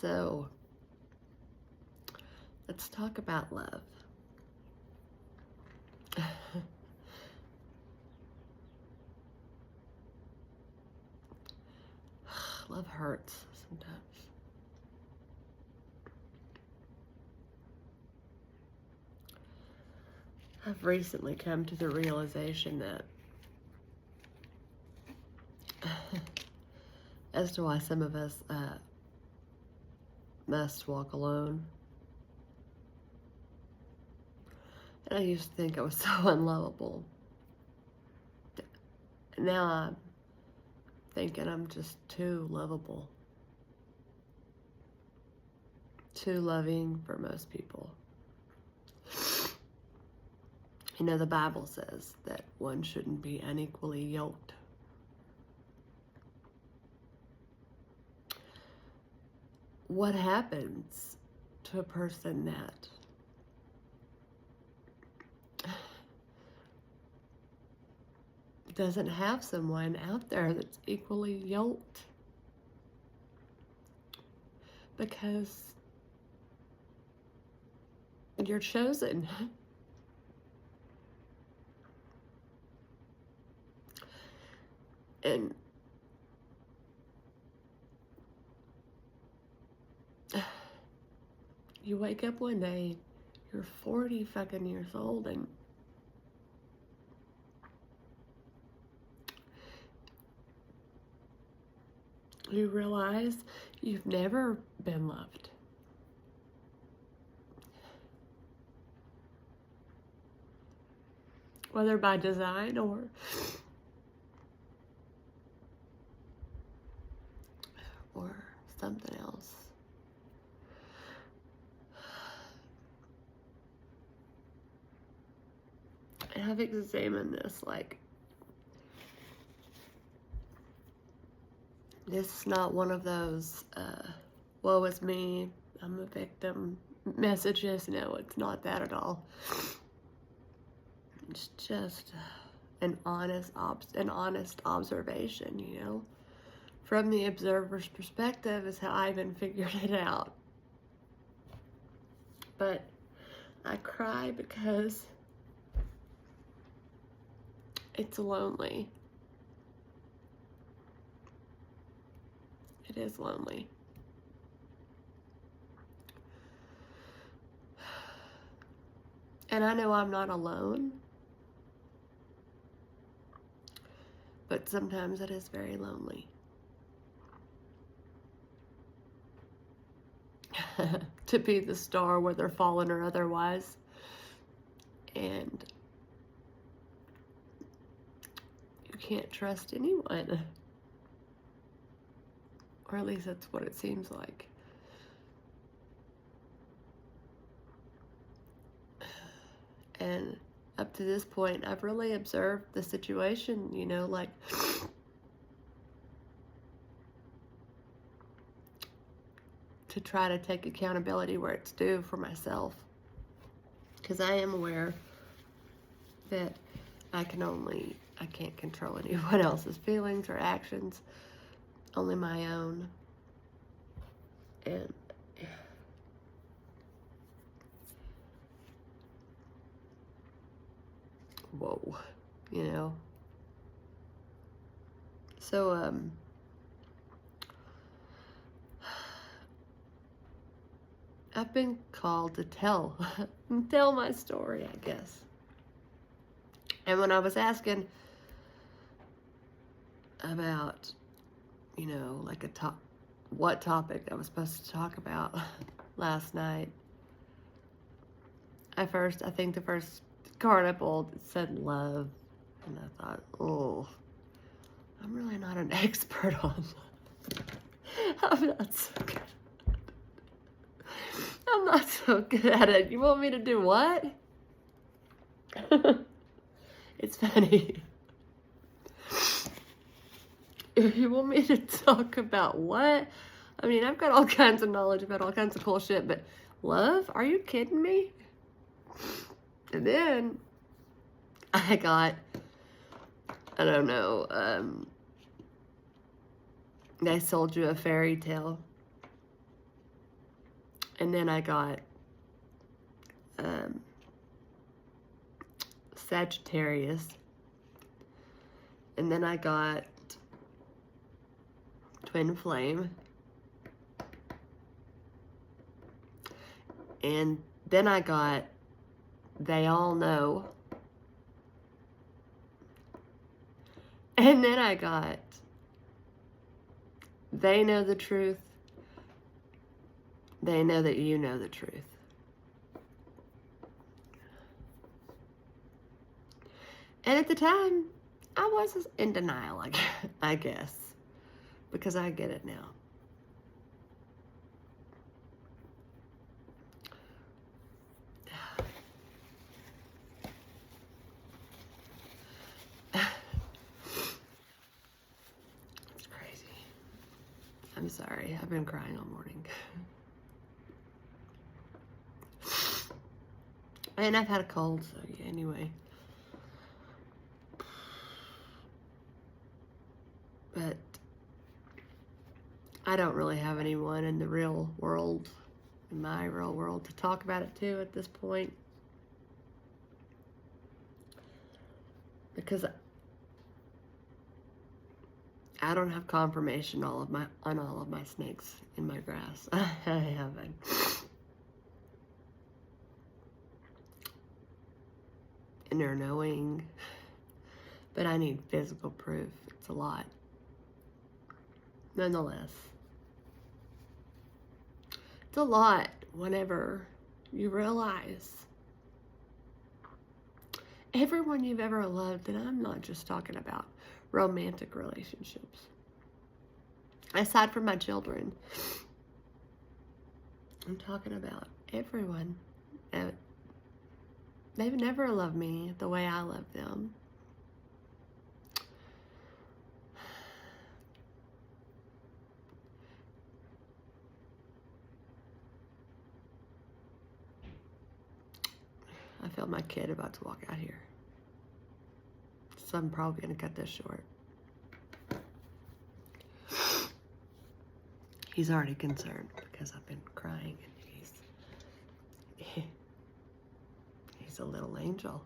So, let's talk about love. Love hurts sometimes. I've recently come to the realization that as to why some of us must walk alone. And I used to think I was so unlovable. Now I'm thinking I'm just too lovable. Too loving for most people. You know, the Bible says that one shouldn't be unequally yoked. What happens to a person that doesn't have someone out there that's equally yoked? Because you're chosen. And you wake up one day, you're 40 fucking years old, and you realize you've never been loved. Whether by design or something else. And I've examined this, like, this is not one of those, woe is me, I'm a victim messages. No, it's not that at all. It's just an honest observation, you know? From the observer's perspective is how I even figured it out. But I cry because it's lonely. It is lonely. And I know I'm not alone. But sometimes it is very lonely. To be the star, whether fallen or otherwise. And you can't trust anyone. Or at least that's what it seems like. And up to this point, I've really observed the situation, you know, like, to try to take accountability where it's due for myself. Because I am aware that I can't control anyone else's feelings or actions, only my own. And whoa, you know. So, I've been called to tell my story, I guess. And when I was asking about, you know, like what topic I was supposed to talk about last night, I think the first card I pulled said love, and I thought, oh, I'm really not an expert on love. I'm not so good. I'm not so good at it. You want me to do what? It's funny. You want me to talk about what? I mean, I've got all kinds of knowledge about all kinds of cool shit, but love? Are you kidding me? And then I got, I don't know, I sold you a fairy tale. And then I got Sagittarius. And then I got Twin Flame. And then I got They All Know. And then I got They Know the Truth. They Know That You Know the Truth. And at the time, I was in denial, I guess, because I get it now. It's crazy. I'm sorry. I've been crying all morning. And I've had a cold, so yeah, anyway. But I don't really have anyone in the real world, in my real world, to talk about it to at this point. Because I don't have confirmation on all of my snakes in my grass. I haven't. And they're knowing. But I need physical proof. It's a lot. Nonetheless. It's a lot whenever you realize everyone you've ever loved, and I'm not just talking about romantic relationships, aside from my children, I'm talking about everyone. They've never loved me the way I love them. I feel my kid about to walk out here. So I'm probably going to cut this short. He's already concerned because I've been crying, and he's a little angel.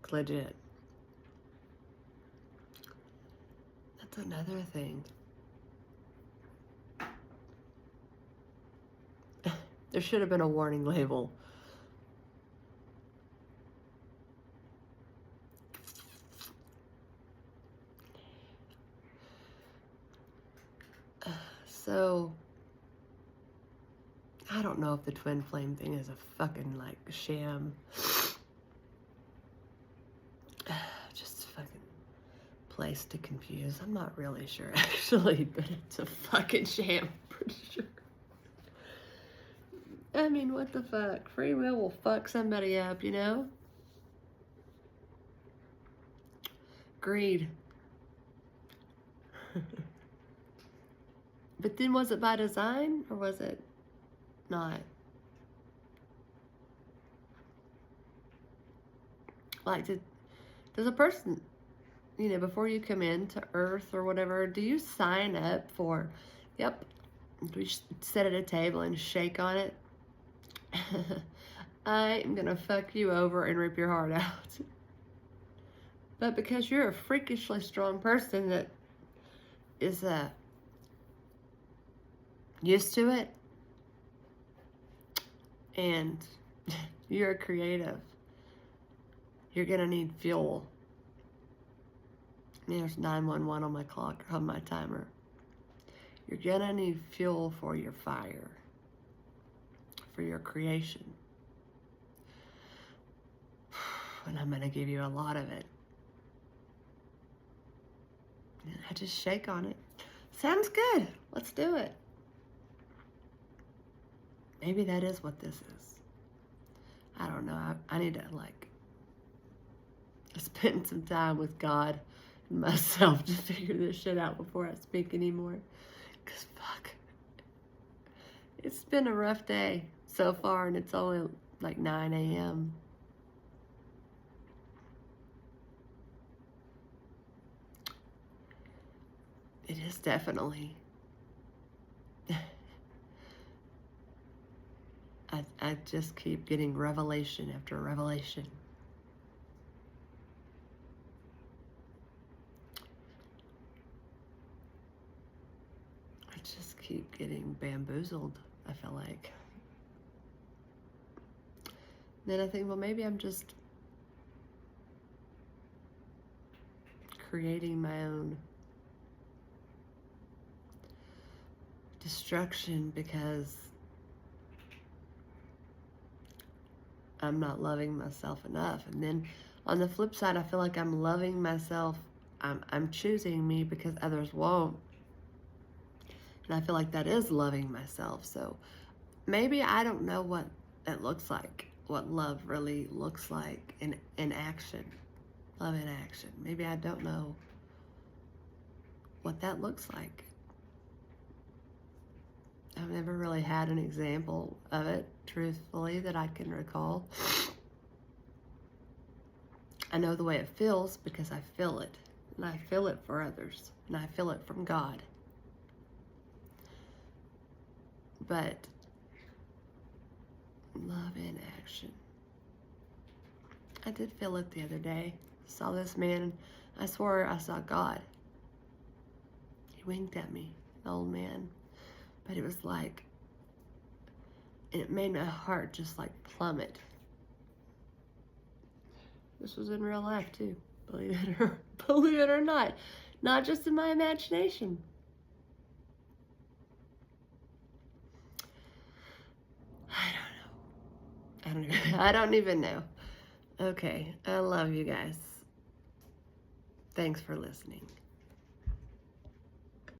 It's legit. That's another thing. There should have been a warning label. So, I don't know if the twin flame thing is a fucking, like, sham. Just a fucking place to confuse. I'm not really sure, actually, but it's a fucking sham, I'm pretty sure. I mean, what the fuck? Free will fuck somebody up, you know? Greed. But then was it by design or was it not? Like, does a person, you know, before you come into Earth or whatever, do you sign up for, yep, we sit at a table and shake on it? I am gonna fuck you over and rip your heart out. But because you're a freakishly strong person that is used to it, and you're a creative, you're gonna need fuel. There's 911 on my clock, on my timer. You're gonna need fuel for your fire, for your creation. And I'm gonna give you a lot of it. And I just shake on it. Sounds good. Let's do it. Maybe that is what this is. I don't know. I need to, like, spend some time with God and myself to figure this shit out before I speak anymore. Because, fuck. It's been a rough day so far, and it's only like 9 a.m. It is definitely I just keep getting revelation after revelation. I just keep getting bamboozled, I feel like. Then I think, well, maybe I'm just creating my own destruction because I'm not loving myself enough. And then on the flip side, I feel like I'm loving myself. I'm choosing me because others won't. And I feel like that is loving myself. So maybe I don't know what it looks like, what love really looks like in action. Love in action. Maybe I don't know what that looks like. I've never really had an example of it, truthfully, that I can recall. I know the way it feels because I feel it. And I feel it for others. And I feel it from God. But love in action. I did feel it the other day. Saw this man, and I swore I saw God. He winked at me, the old man. But it was like, it made my heart just like plummet. This was in real life too, believe it or not. Not just in my imagination. I don't even know. Okay, I love you guys. Thanks for listening.